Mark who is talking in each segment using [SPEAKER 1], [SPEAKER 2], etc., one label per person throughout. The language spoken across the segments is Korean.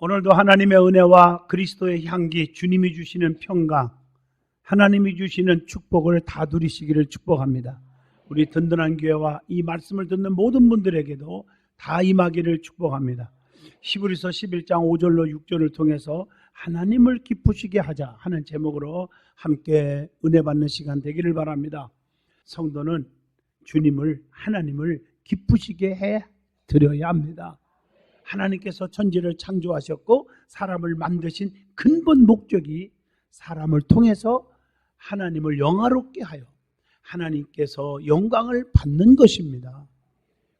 [SPEAKER 1] 오늘도 하나님의 은혜와 그리스도의 향기, 주님이 주시는 평강, 하나님이 주시는 축복을 다 누리시기를 축복합니다. 우리 든든한 교회와 이 말씀을 듣는 모든 분들에게도 다 임하기를 축복합니다. 히브리서 11장 5절로 6절을 통해서 하나님을 기쁘시게 하자 하는 제목으로 함께 은혜 받는 시간 되기를 바랍니다. 성도는 주님을, 하나님을 기쁘시게 해 드려야 합니다. 하나님께서 천지를 창조하셨고 사람을 만드신 근본 목적이 사람을 통해서 하나님을 영화롭게 하여 하나님께서 영광을 받는 것입니다.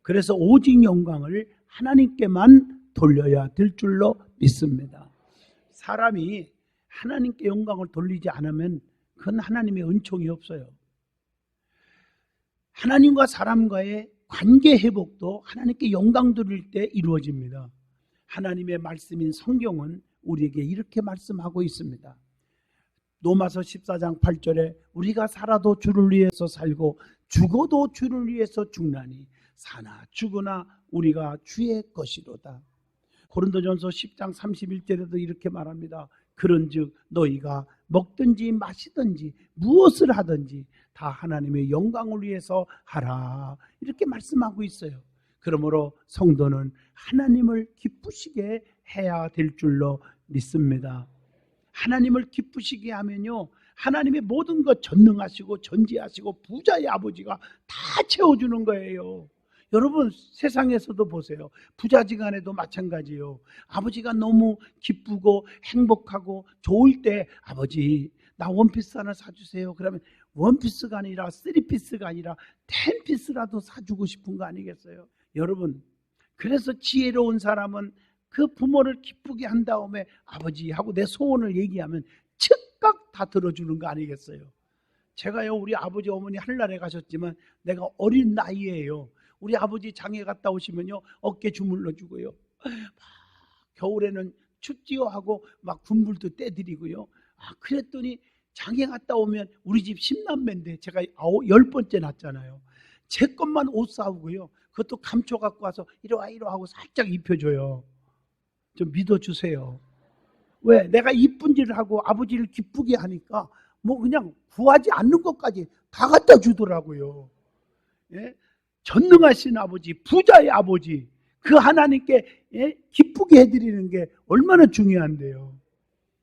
[SPEAKER 1] 그래서 오직 영광을 하나님께만 돌려야 될 줄로 믿습니다. 사람이 하나님께 영광을 돌리지 않으면 그건 하나님의 은총이 없어요. 하나님과 사람과의 관계 회복도 하나님께 영광 돌릴 때 이루어집니다. 하나님의 말씀인 성경은 우리에게 이렇게 말씀하고 있습니다. 로마서 14장 8절에 우리가 살아도 주를 위해서 살고 죽어도 주를 위해서 죽나니 사나 죽으나 우리가 주의 것이로다. 고린도전서 10장 31절에도 이렇게 말합니다. 그런즉 너희가 먹든지 마시든지 무엇을 하든지 다 하나님의 영광을 위해서 하라. 이렇게 말씀하고 있어요. 그러므로 성도는 하나님을 기쁘시게 해야 될 줄로 믿습니다. 하나님을 기쁘시게 하면요, 하나님의 모든 것 전능하시고 전지하시고 부자의 아버지가 다 채워주는 거예요. 여러분 세상에서도 보세요. 부자지간에도 마찬가지예요. 아버지가 너무 기쁘고 행복하고 좋을 때 아버지 나 원피스 하나 사주세요. 그러면 원피스가 아니라 3피스가 아니라 10피스라도 사주고 싶은 거 아니겠어요? 여러분 그래서 지혜로운 사람은 그 부모를 기쁘게 한 다음에 아버지 하고 내 소원을 얘기하면 즉각 다 들어주는 거 아니겠어요? 제가요 우리 아버지 어머니 한날에 가셨지만 내가 어린 나이에요. 우리 아버지 장에 갔다 오시면요 어깨 주물러 주고요 겨울에는 춥지요 하고 막 군불도 떼드리고요. 그랬더니 장에 갔다 오면 우리 집 10남매인데 제가 10번째 낳았잖아요. 제 것만 옷 사오고요 그것도 감춰 갖고 와서 이리와 하고 살짝 입혀줘요. 좀 믿어주세요. 왜? 내가 이쁜지를 하고 아버지를 기쁘게 하니까 뭐 그냥 구하지 않는 것까지 다 갖다 주더라고요. 예? 전능하신 아버지, 부자의 아버지, 그 하나님께 기쁘게 해드리는 게 얼마나 중요한데요.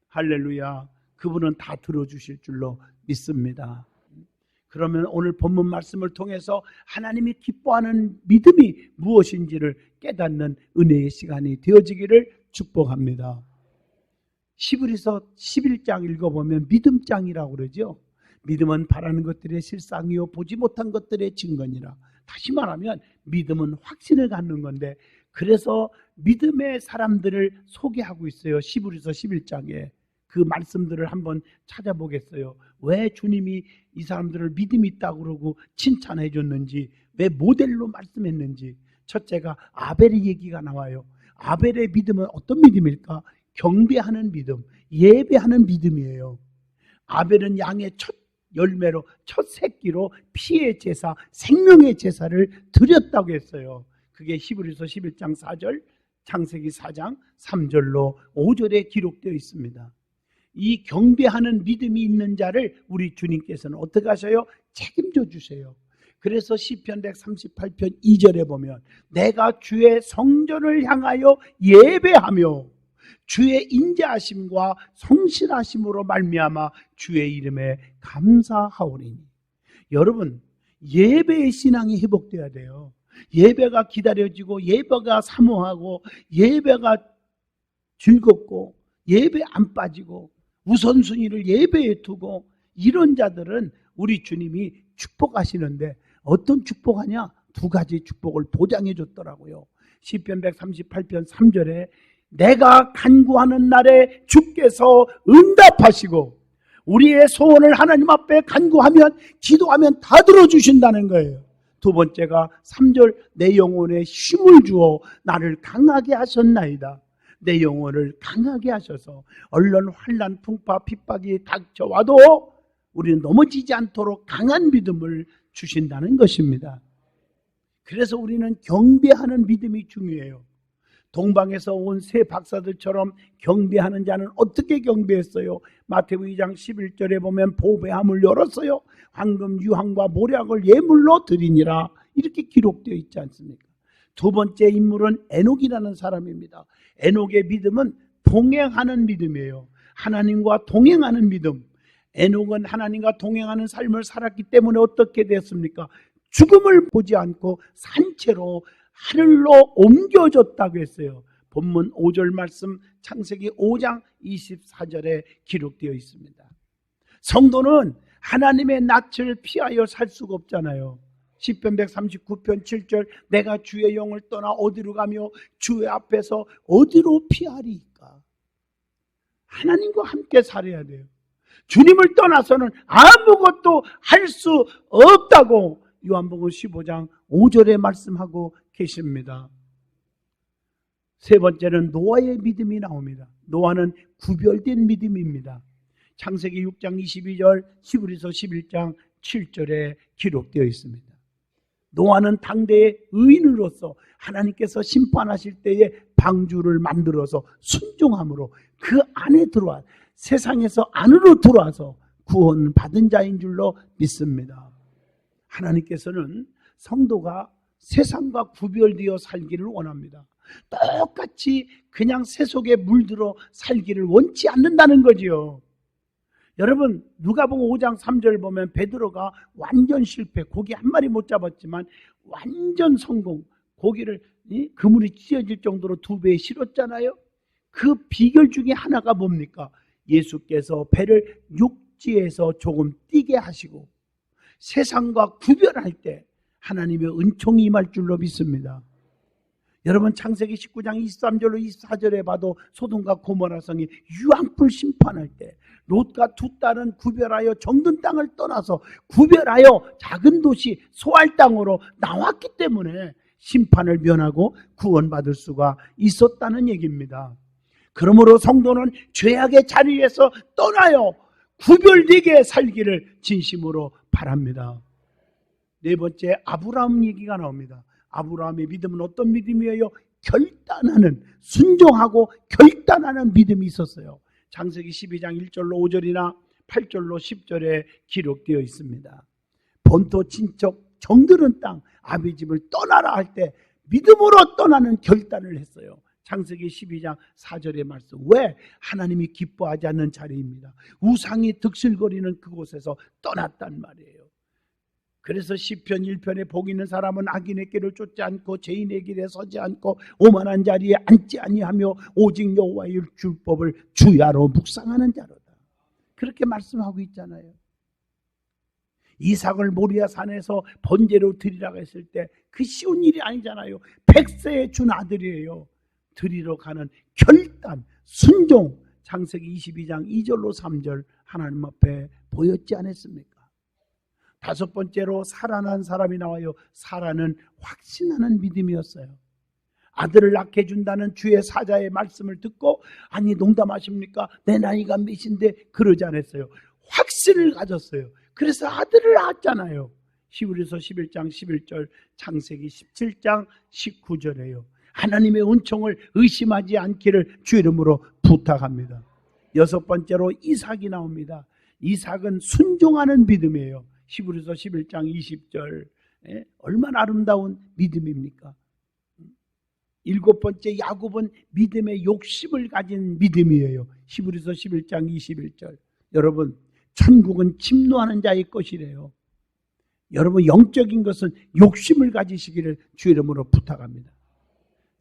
[SPEAKER 1] 할렐루야. 그분은 다 들어주실 줄로 믿습니다. 그러면 오늘 본문 말씀을 통해서 하나님이 기뻐하는 믿음이 무엇인지를 깨닫는 은혜의 시간이 되어지기를 축복합니다. 히브리서 11장 읽어보면 믿음장이라고 그러죠. 믿음은 바라는 것들의 실상이요 보지 못한 것들의 증거니라. 다시 말하면 믿음은 확신을 갖는 건데 그래서 믿음의 사람들을 소개하고 있어요. 히브리서 11장에 그 말씀들을 한번 찾아보겠어요. 왜 주님이 이 사람들을 믿음이 있다고 그러고 칭찬해 줬는지, 왜 모델로 말씀했는지. 첫째가 아벨의 얘기가 나와요. 아벨의 믿음은 어떤 믿음일까? 경배하는 믿음, 예배하는 믿음이에요. 아벨은 양의 첫 열매로 첫 새끼로 피의 제사, 생명의 제사를 드렸다고 했어요. 그게 히브리서 11장 4절, 창세기 4장 3절로 5절에 기록되어 있습니다. 이 경배하는 믿음이 있는 자를 우리 주님께서는 어떻게 하셔요? 책임져 주세요. 그래서 시편 138편 2절에 보면 내가 주의 성전을 향하여 예배하며 주의 인자하심과 성실하심으로 말미암아 주의 이름에 감사하오리니. 여러분 예배의 신앙이 회복돼야 돼요. 예배가 기다려지고 예배가 사모하고 예배가 즐겁고 예배 안 빠지고 우선순위를 예배에 두고 이런 자들은 우리 주님이 축복하시는데 어떤 축복하냐? 두 가지 축복을 보장해 줬더라고요. 시편 138편 3절에 내가 간구하는 날에 주께서 응답하시고 우리의 소원을 하나님 앞에 간구하면 기도하면 다 들어주신다는 거예요. 두 번째가 3절 내 영혼에 힘을 주어 나를 강하게 하셨나이다. 내 영혼을 강하게 하셔서 얼른 환난 풍파 핍박이 닥쳐와도 우리는 넘어지지 않도록 강한 믿음을 주신다는 것입니다. 그래서 우리는 경배하는 믿음이 중요해요. 동방에서 온 새 박사들처럼 경배하는 자는 어떻게 경배했어요? 마태복음 2장 11절에 보면 보배함을 열었어요. 황금, 유황과 모략을 예물로 드리니라. 이렇게 기록되어 있지 않습니까? 두 번째 인물은 에녹이라는 사람입니다. 에녹의 믿음은 동행하는 믿음이에요. 하나님과 동행하는 믿음. 에녹은 하나님과 동행하는 삶을 살았기 때문에 어떻게 됐습니까? 죽음을 보지 않고 산채로 하늘로 옮겨졌다고 했어요. 본문 5절 말씀 창세기 5장 24절에 기록되어 있습니다. 성도는 하나님의 낯을 피하여 살 수가 없잖아요. 시편 139편 7절 내가 주의 영을 떠나 어디로 가며 주의 앞에서 어디로 피하리까? 하나님과 함께 살아야 돼요. 주님을 떠나서는 아무것도 할 수 없다고 요한복음 15장 5절에 말씀하고 계십니다. 세 번째는 노아의 믿음이 나옵니다. 노아는 구별된 믿음입니다. 창세기 6장 22절, 히브리서 11장 7절에 기록되어 있습니다. 노아는 당대의 의인으로서 하나님께서 심판하실 때에 방주를 만들어서 순종함으로 그 안에 들어와 세상에서 안으로 들어와서 구원받은 자인 줄로 믿습니다. 하나님께서는 성도가 세상과 구별되어 살기를 원합니다. 똑같이 그냥 세속에 물들어 살기를 원치 않는다는 거지요. 여러분 누가복음 5장 3절 보면 베드로가 완전 실패, 고기 한 마리 못 잡았지만 완전 성공, 고기를 그물이 찢어질 정도로 2배에 실었잖아요. 그 비결 중에 하나가 뭡니까? 예수께서 배를 육지에서 조금 뛰게 하시고 세상과 구별할 때 하나님의 은총이 임할 줄로 믿습니다. 여러분 창세기 19장 23절로 24절에 봐도 소돔과 고모라 성이 유황불 심판할 때 롯과 두 딸은 구별하여 정든 땅을 떠나서 구별하여 작은 도시 소알 땅으로 나왔기 때문에 심판을 면하고 구원받을 수가 있었다는 얘기입니다. 그러므로 성도는 죄악의 자리에서 떠나요 구별되게 살기를 진심으로 바랍니다. 네 번째 아브라함 얘기가 나옵니다. 아브라함의 믿음은 어떤 믿음이에요? 결단하는, 순종하고 결단하는 믿음이 있었어요. 창세기 12장 1절로 5절이나 8절로 10절에 기록되어 있습니다. 본토 친척 정드는 땅 아비 집을 떠나라 할 때 믿음으로 떠나는 결단을 했어요. 창세기 12장 4절의 말씀. 왜? 하나님이 기뻐하지 않는 자리입니다. 우상이 득실거리는 그곳에서 떠났단 말이에요. 그래서 시편 1편에 복 있는 사람은 악인의 길을 쫓지 않고 죄인의 길에 서지 않고 오만한 자리에 앉지 아니하며 오직 여호와의 율법을 주야로 묵상하는 자로다. 그렇게 말씀하고 있잖아요. 이삭을 모리아 산에서 번제로 드리라고 했을 때 그 쉬운 일이 아니잖아요. 100세에 준 아들이에요. 드리러 가는 결단, 순종, 창세기 22장 2절로 3절 하나님 앞에 보였지 않았습니까? 다섯 번째로 살아난 사람이 나와요. 사라는 확신하는 믿음이었어요. 아들을 낳게 해준다는 주의 사자의 말씀을 듣고 아니 농담하십니까? 내 나이가 몇인데 그러지 않았어요. 확신을 가졌어요. 그래서 아들을 낳았잖아요. 히브리서 11장 11절, 창세기 17장 19절에요. 하나님의 은총을 의심하지 않기를 주 이름으로 부탁합니다. 여섯 번째로 이삭이 나옵니다. 이삭은 순종하는 믿음이에요. 히브리서 11장 20절. 얼마나 아름다운 믿음입니까? 일곱 번째 야곱은 믿음의 욕심을 가진 믿음이에요. 히브리서 11장 21절. 여러분 천국은 침노하는 자의 것이래요. 여러분 영적인 것은 욕심을 가지시기를 주 이름으로 부탁합니다.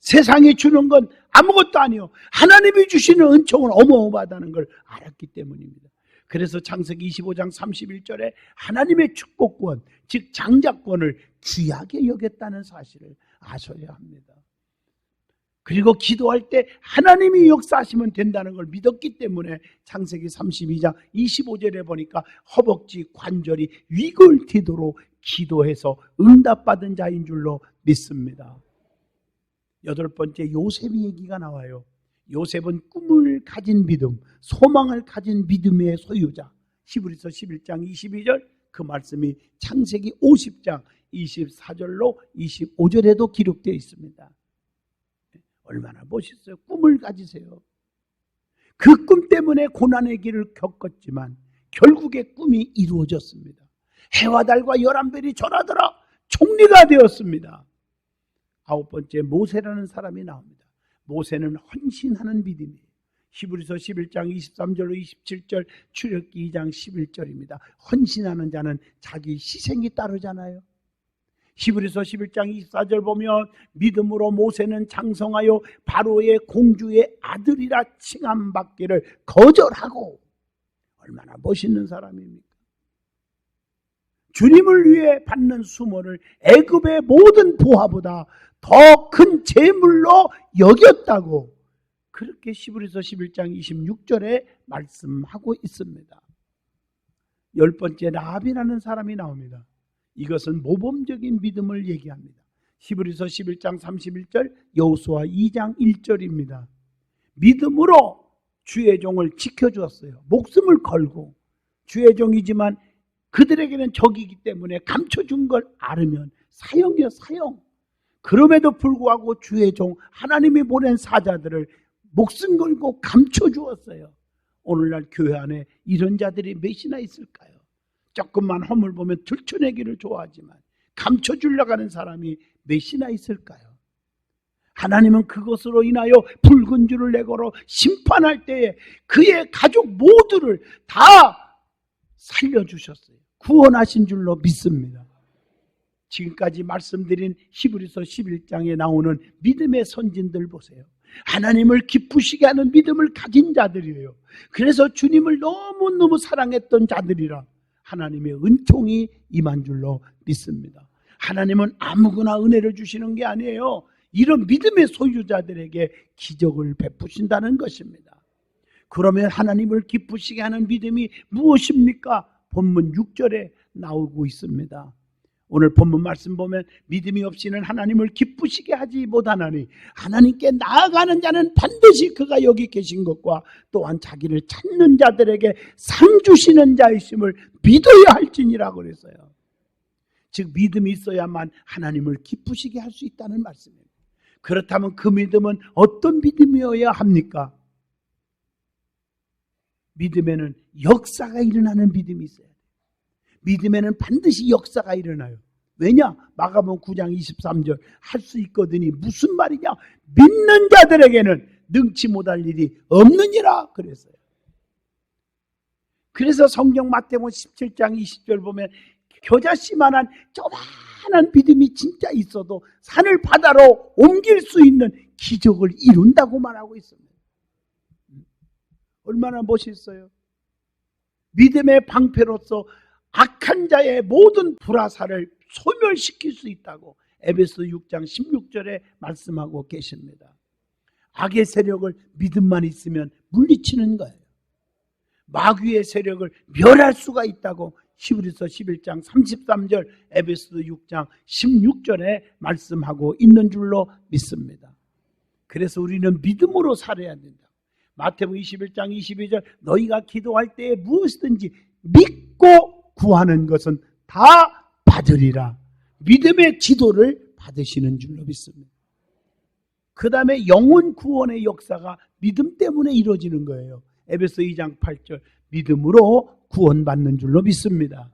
[SPEAKER 1] 세상이 주는 건 아무것도 아니요. 하나님이 주시는 은총은 어마어마하다는 걸 알았기 때문입니다. 그래서 창세기 25장 31절에 하나님의 축복권, 즉 장자권을 귀하게 여겼다는 사실을 아셔야 합니다. 그리고 기도할 때 하나님이 역사하시면 된다는 걸 믿었기 때문에 창세기 32장 25절에 보니까 허벅지 관절이 위골티도록 기도해서 응답받은 자인 줄로 믿습니다. 여덟 번째 요셉의 얘기가 나와요. 요셉은 꿈을 가진 믿음, 소망을 가진 믿음의 소유자. 히브리서 11장 22절 그 말씀이 창세기 50장 24절로 25절에도 기록되어 있습니다. 얼마나 멋있어요. 꿈을 가지세요. 그 꿈 때문에 고난의 길을 겪었지만 결국에 꿈이 이루어졌습니다. 해와 달과 11별이 절하더라 총리가 되었습니다. 9번째, 모세라는 사람이 나옵니다. 모세는 헌신하는 믿음이에요. 히브리서 11장 23절로 27절, 출애굽기 2장 11절입니다. 헌신하는 자는 자기 희생이 따르잖아요. 히브리서 11장 24절 보면 믿음으로 모세는 장성하여 바로의 공주의 아들이라 칭함받기를 거절하고, 얼마나 멋있는 사람입니까? 주님을 위해 받는 수모를 애굽의 모든 보화보다 더 큰 재물로 여겼다고, 그렇게 히브리서 11장 26절에 말씀하고 있습니다. 10번째, 라합이라는 사람이 나옵니다. 이것은 모범적인 믿음을 얘기합니다. 히브리서 11장 31절, 여호수아 2장 1절입니다. 믿음으로 주의 종을 지켜주었어요. 목숨을 걸고, 주의 종이지만 그들에게는 적이기 때문에 감춰준 걸 알으면 사형이요, 사형. 그럼에도 불구하고 주의 종 하나님이 보낸 사자들을 목숨 걸고 감춰주었어요. 오늘날 교회 안에 이런 자들이 몇이나 있을까요? 조금만 허물 보면 들춰내기를 좋아하지만 감춰주려고 하는 사람이 몇이나 있을까요? 하나님은 그것으로 인하여 붉은 줄을 내걸어 심판할 때에 그의 가족 모두를 다 살려주셨어요. 구원하신 줄로 믿습니다. 지금까지 말씀드린 히브리서 11장에 나오는 믿음의 선진들 보세요. 하나님을 기쁘시게 하는 믿음을 가진 자들이에요. 그래서 주님을 너무너무 사랑했던 자들이라 하나님의 은총이 임한 줄로 믿습니다. 하나님은 아무거나 은혜를 주시는 게 아니에요. 이런 믿음의 소유자들에게 기적을 베푸신다는 것입니다. 그러면 하나님을 기쁘시게 하는 믿음이 무엇입니까? 본문 6절에 나오고 있습니다. 오늘 본문 말씀 보면 믿음이 없이는 하나님을 기쁘시게 하지 못하나니 하나님께 나아가는 자는 반드시 그가 여기 계신 것과 또한 자기를 찾는 자들에게 상 주시는 자이심을 믿어야 할지니라고 그랬어요. 즉 믿음이 있어야만 하나님을 기쁘시게 할 수 있다는 말씀입니다. 그렇다면 그 믿음은 어떤 믿음이어야 합니까? 믿음에는 역사가 일어나는 믿음이 있어야 돼요. 믿음에는 반드시 역사가 일어나요. 왜냐? 마가복음 9장 23절 할 수 있거든이 무슨 말이냐? 믿는 자들에게는 능치 못할 일이 없느니라 그랬어요. 그래서 성경 마태복음 17장 20절 보면 겨자씨만한 조그만한 믿음이 진짜 있어도 산을 바다로 옮길 수 있는 기적을 이룬다고 말하고 있습니다. 얼마나 멋있어요. 믿음의 방패로서 악한 자의 모든 불화살을 소멸시킬 수 있다고 에베소 6장 16절에 말씀하고 계십니다. 악의 세력을 믿음만 있으면 물리치는 거예요. 마귀의 세력을 멸할 수가 있다고 히브리서 11장 33절, 에베소 6장 16절에 말씀하고 있는 줄로 믿습니다. 그래서 우리는 믿음으로 살아야 된다. 마태복음 21장 22절, 너희가 기도할 때에 무엇이든지 믿고 구하는 것은 다 받으리라. 믿음의 기도를 받으시는 줄로 믿습니다. 그 다음에 영혼 구원의 역사가 믿음 때문에 이루어지는 거예요. 에베소 2장 8절, 믿음으로 구원받는 줄로 믿습니다.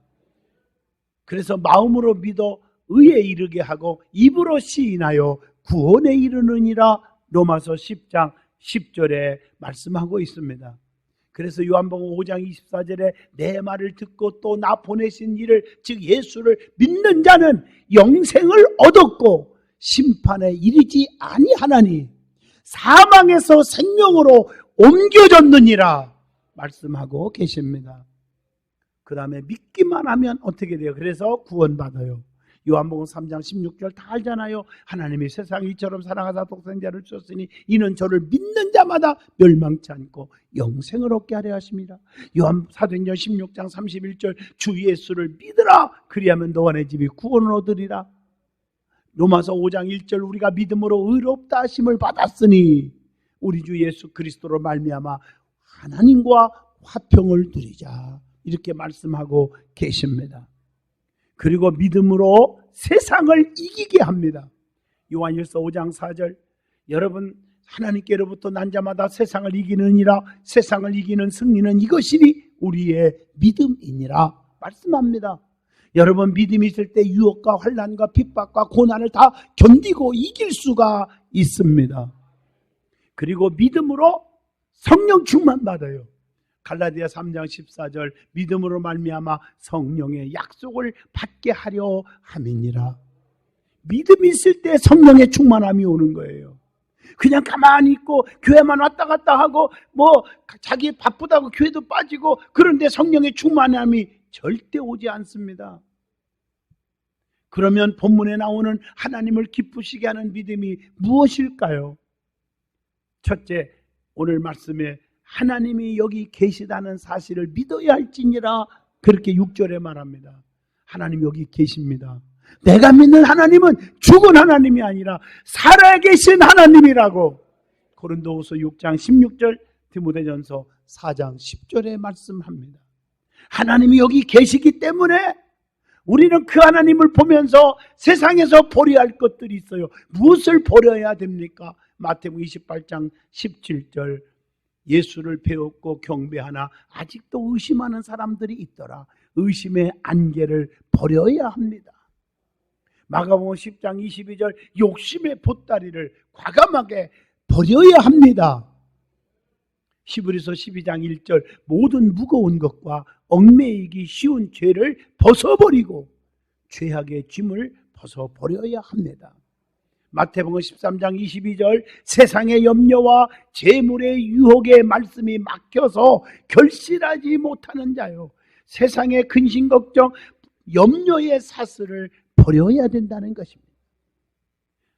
[SPEAKER 1] 그래서 마음으로 믿어 의에 이르게 하고 입으로 시인하여 구원에 이르느니라 로마서 10장 10절에 말씀하고 있습니다. 그래서 요한복음 5장 24절에 내 말을 듣고 또 나 보내신 이를 즉 예수를 믿는 자는 영생을 얻었고 심판에 이르지 아니하나니 사망에서 생명으로 옮겨졌느니라 말씀하고 계십니다. 그 다음에 믿기만 하면 어떻게 돼요? 그래서 구원받아요. 요한복음 3장 16절 다 알잖아요. 하나님이 세상 이처럼 사랑하사 독생자를 주셨으니 이는 저를 믿는 자마다 멸망치 않고 영생을 얻게 하려 하십니다. 요한 사도행전 16장 31절 주 예수를 믿으라 그리하면 너와 내 집이 구원을 얻으리라. 로마서 5장 1절 우리가 믿음으로 의롭다 하심을 받았으니 우리 주 예수 그리스도로 말미암아 하나님과 화평을 누리자 이렇게 말씀하고 계십니다. 그리고 믿음으로 세상을 이기게 합니다. 요한일서 5장 4절 여러분, 하나님께로부터 난 자마다 세상을 이기느니라. 세상을 이기는 승리는 이것이니 우리의 믿음이니라 말씀합니다. 여러분, 믿음이 있을 때 유혹과 환난과 핍박과 고난을 다 견디고 이길 수가 있습니다. 그리고 믿음으로 성령 충만 받아요. 갈라디아 3장 14절, 믿음으로 말미암아 성령의 약속을 받게 하려 함이니라. 믿음이 있을 때 성령의 충만함이 오는 거예요. 그냥 가만히 있고 교회만 왔다 갔다 하고 자기 바쁘다고 교회도 빠지고, 그런데 성령의 충만함이 절대 오지 않습니다. 그러면 본문에 나오는 하나님을 기쁘시게 하는 믿음이 무엇일까요? 첫째, 오늘 말씀에 하나님이 여기 계시다는 사실을 믿어야 할지니라, 그렇게 6절에 말합니다. 하나님 여기 계십니다. 내가 믿는 하나님은 죽은 하나님이 아니라 살아계신 하나님이라고 고린도후서 6장 16절, 디모데전서 4장 10절에 말씀합니다. 하나님이 여기 계시기 때문에 우리는 그 하나님을 보면서 세상에서 버려야 할 것들이 있어요. 무엇을 버려야 됩니까? 마태복음 28장 17절, 예수를 배웠고 경배하나 아직도 의심하는 사람들이 있더라. 의심의 안개를 버려야 합니다. 마가복음 10장 22절, 욕심의 보따리를 과감하게 버려야 합니다. 히브리서 12장 1절, 모든 무거운 것과 얽매이기 쉬운 죄를 벗어버리고 죄악의 짐을 벗어버려야 합니다. 마태복음 13장 22절, 세상의 염려와 재물의 유혹의 말씀이 막혀서 결실하지 못하는 자요, 세상의 근심 걱정, 염려의 사슬을 버려야 된다는 것입니다.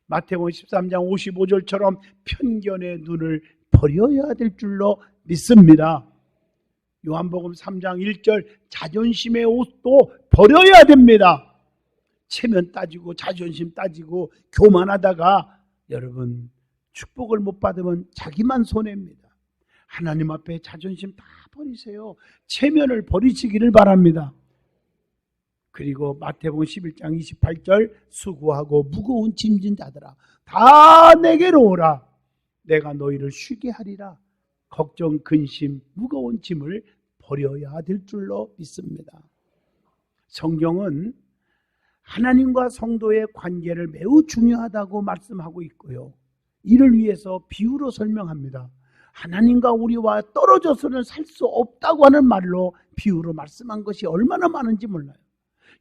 [SPEAKER 1] 마태복음 13장 55절처럼 편견의 눈을 버려야 될 줄로 믿습니다. 요한복음 3장 1절, 자존심의 옷도 버려야 됩니다. 체면 따지고 자존심 따지고 교만하다가 여러분 축복을 못 받으면 자기만 손해입니다. 하나님 앞에 자존심 다 버리세요. 체면을 버리시기를 바랍니다. 그리고 마태복음 11장 28절, 수고하고 무거운 짐진 자들아 다 내게로 오라. 내가 너희를 쉬게 하리라. 걱정, 근심, 무거운 짐을 버려야 될 줄로 믿습니다. 성경은 하나님과 성도의 관계를 매우 중요하다고 말씀하고 있고요, 이를 위해서 비유로 설명합니다. 하나님과 우리와 떨어져서는 살 수 없다고 하는 말로 비유로 말씀한 것이 얼마나 많은지 몰라요.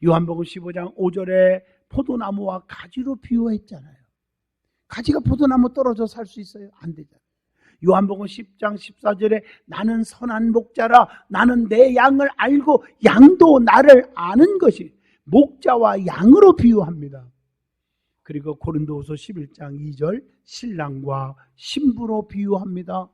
[SPEAKER 1] 요한복음 15장 5절에 포도나무와 가지로 비유했잖아요. 가지가 포도나무 떨어져 살 수 있어요? 안 되잖아요. 요한복음 10장 14절에 나는 선한 목자라, 나는 내 양을 알고 양도 나를 아는 것이, 목자와 양으로 비유합니다. 그리고 고린도후서 11장 2절, 신랑과 신부로 비유합니다.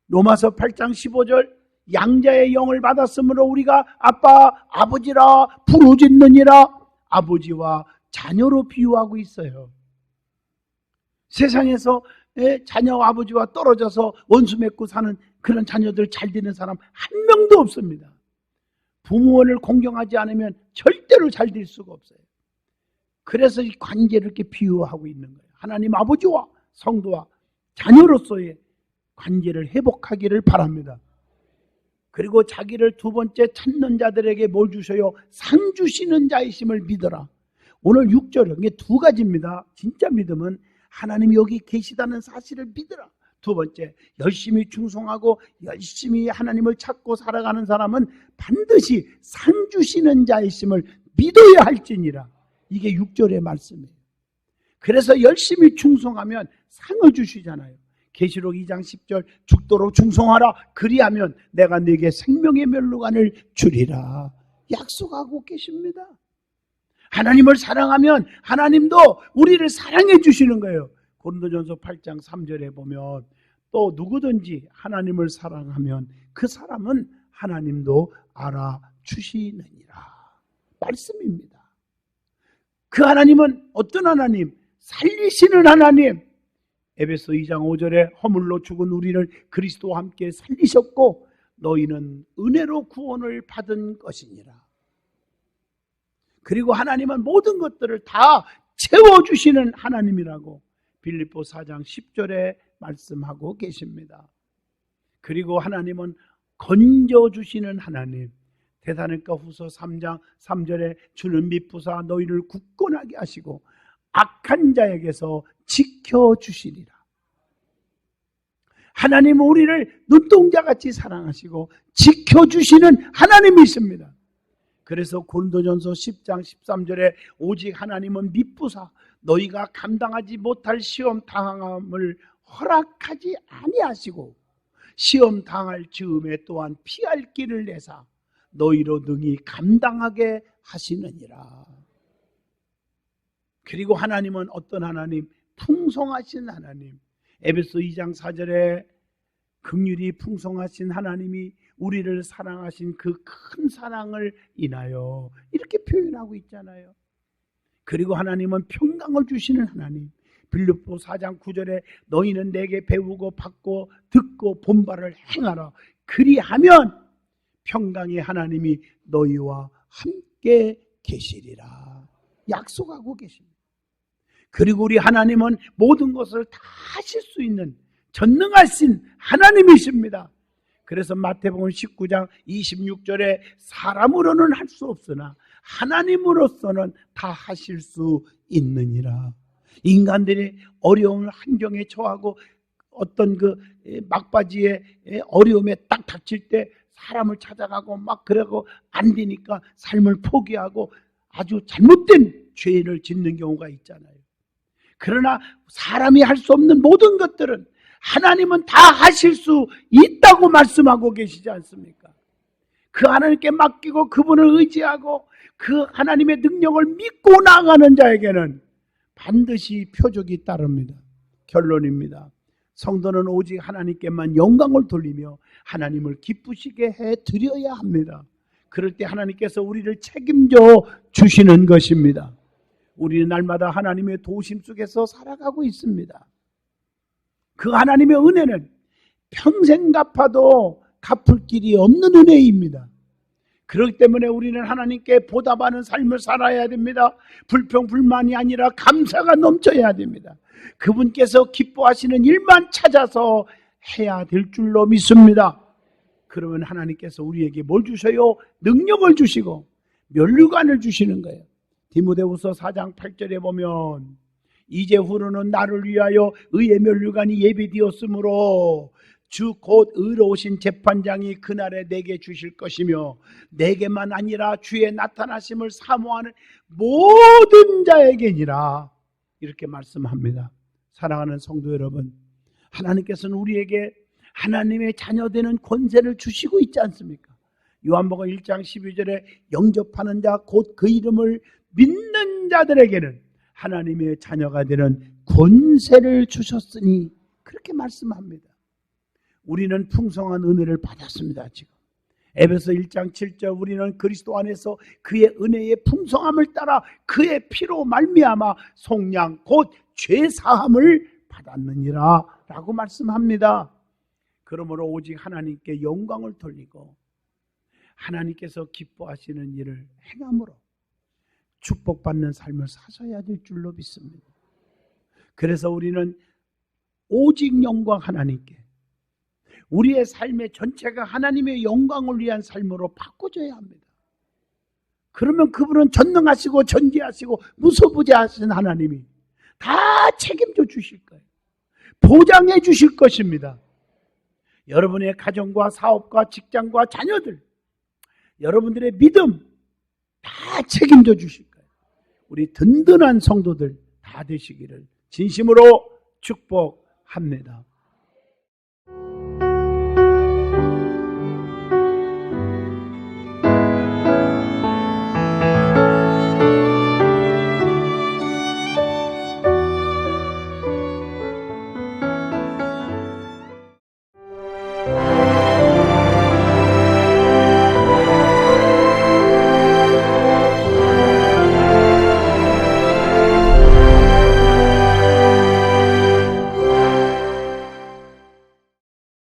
[SPEAKER 1] 로마서 8장 15절, 양자의 영을 받았으므로 우리가 아빠, 아버지라 부르짖느니라, 아버지와 자녀로 비유하고 있어요. 세상에서 자녀와 아버지와 떨어져서 원수 맺고 사는 그런 자녀들 잘 되는 사람 한 명도 없습니다. 부모를 공경하지 않으면 절대로 잘 될 수가 없어요. 그래서 이 관계를 이렇게 비유하고 있는 거예요. 하나님 아버지와 성도와 자녀로서의 관계를 회복하기를 바랍니다. 그리고 자기를 두 번째 찾는 자들에게 뭘 주셔요? 상 주시는 자이심을 믿어라. 오늘 6절은 이게 두 가지입니다. 진짜 믿음은 하나님이 여기 계시다는 사실을 믿어라. 두 번째, 열심히 충성하고 열심히 하나님을 찾고 살아가는 사람은 반드시 상 주시는 자이심을 믿어야 할지니라. 이게 6절의 말씀이에요. 그래서 열심히 충성하면 상을 주시잖아요. 계시록 2장 10절, 죽도록 충성하라. 그리하면 내가 네게 생명의 멸루관을 주리라. 약속하고 계십니다. 하나님을 사랑하면 하나님도 우리를 사랑해 주시는 거예요. 고린도전서 8장 3절에 보면 또 누구든지 하나님을 사랑하면 그 사람은 하나님도 알아주시느니라 말씀입니다. 그 하나님은 어떤 하나님? 살리시는 하나님. 에베소 2장 5절에 허물로 죽은 우리를 그리스도와 함께 살리셨고 너희는 은혜로 구원을 받은 것이니라. 그리고 하나님은 모든 것들을 다 채워주시는 하나님이라고 빌립보 4장 10절에 말씀하고 계십니다. 그리고 하나님은 건져주시는 하나님, 데살로니가 후서 3장 3절에 주는 미쁘사 너희를 굳건하게 하시고 악한 자에게서 지켜주시리라. 하나님은 우리를 눈동자같이 사랑하시고 지켜주시는 하나님이십니다. 그래서 고린도전서 10장 13절에 오직 하나님은 미쁘사 너희가 감당하지 못할 시험 당함을 허락하지 아니하시고 시험 당할 즈음에 또한 피할 길을 내사 너희로 능히 감당하게 하시느니라. 그리고 하나님은 어떤 하나님? 풍성하신 하나님. 에베소 2장 4절에 긍휼이 풍성하신 하나님이 우리를 사랑하신 그 큰 사랑을 인하여 이렇게 표현하고 있잖아요. 그리고 하나님은 평강을 주시는 하나님. 빌립보 4장 9절에 너희는 내게 배우고 받고 듣고 본바를 행하라. 그리하면 평강의 하나님이 너희와 함께 계시리라. 약속하고 계십니다. 그리고 우리 하나님은 모든 것을 다 하실 수 있는 전능하신 하나님이십니다. 그래서 마태복음 19장 26절에 사람으로는 할 수 없으나 하나님으로서는 다 하실 수 있느니라. 인간들이 어려운 환경에 처하고 어떤 그 막바지에 어려움에 딱 닥칠 때 사람을 찾아가고 막 그러고 안 되니까 삶을 포기하고 아주 잘못된 죄를 짓는 경우가 있잖아요. 그러나 사람이 할 수 없는 모든 것들은 하나님은 다 하실 수 있다고 말씀하고 계시지 않습니까? 그 하나님께 맡기고 그분을 의지하고 그 하나님의 능력을 믿고 나아가는 자에게는 반드시 표적이 따릅니다. 결론입니다. 성도는 오직 하나님께만 영광을 돌리며 하나님을 기쁘시게 해드려야 합니다. 그럴 때 하나님께서 우리를 책임져 주시는 것입니다. 우리는 날마다 하나님의 도우심 속에서 살아가고 있습니다. 그 하나님의 은혜는 평생 갚아도 갚을 길이 없는 은혜입니다. 그렇기 때문에 우리는 하나님께 보답하는 삶을 살아야 됩니다. 불평 불만이 아니라 감사가 넘쳐야 됩니다. 그분께서 기뻐하시는 일만 찾아서 해야 될 줄로 믿습니다. 그러면 하나님께서 우리에게 뭘 주셔요? 능력을 주시고 면류관을 주시는 거예요. 디모데후서 4장 8절에 보면 이제후로는 나를 위하여 의의 면류관이 예비되었으므로 주 곧 의로우신 재판장이 그날에 내게 주실 것이며 내게만 아니라 주의 나타나심을 사모하는 모든 자에게니라. 이렇게 말씀합니다. 사랑하는 성도 여러분, 하나님께서는 우리에게 하나님의 자녀되는 권세를 주시고 있지 않습니까? 요한복음 1장 12절에 영접하는 자 곧 그 이름을 믿는 자들에게는 하나님의 자녀가 되는 권세를 주셨으니 그렇게 말씀합니다. 우리는 풍성한 은혜를 받았습니다. 지금 에베소 1장 7절 우리는 그리스도 안에서 그의 은혜의 풍성함을 따라 그의 피로 말미암아 속량 곧 죄사함을 받았느니라 라고 말씀합니다. 그러므로 오직 하나님께 영광을 돌리고 하나님께서 기뻐하시는 일을 행함으로 축복받는 삶을 사셔야 될 줄로 믿습니다. 그래서 우리는 오직 영광 하나님께, 우리의 삶의 전체가 하나님의 영광을 위한 삶으로 바꿔줘야 합니다. 그러면 그분은 전능하시고 전지하시고 무소부재하신 하나님이 다 책임져 주실 거예요. 보장해 주실 것입니다. 여러분의 가정과 사업과 직장과 자녀들, 여러분들의 믿음 다 책임져 주실 거예요. 우리 든든한 성도들 다 되시기를 진심으로 축복합니다.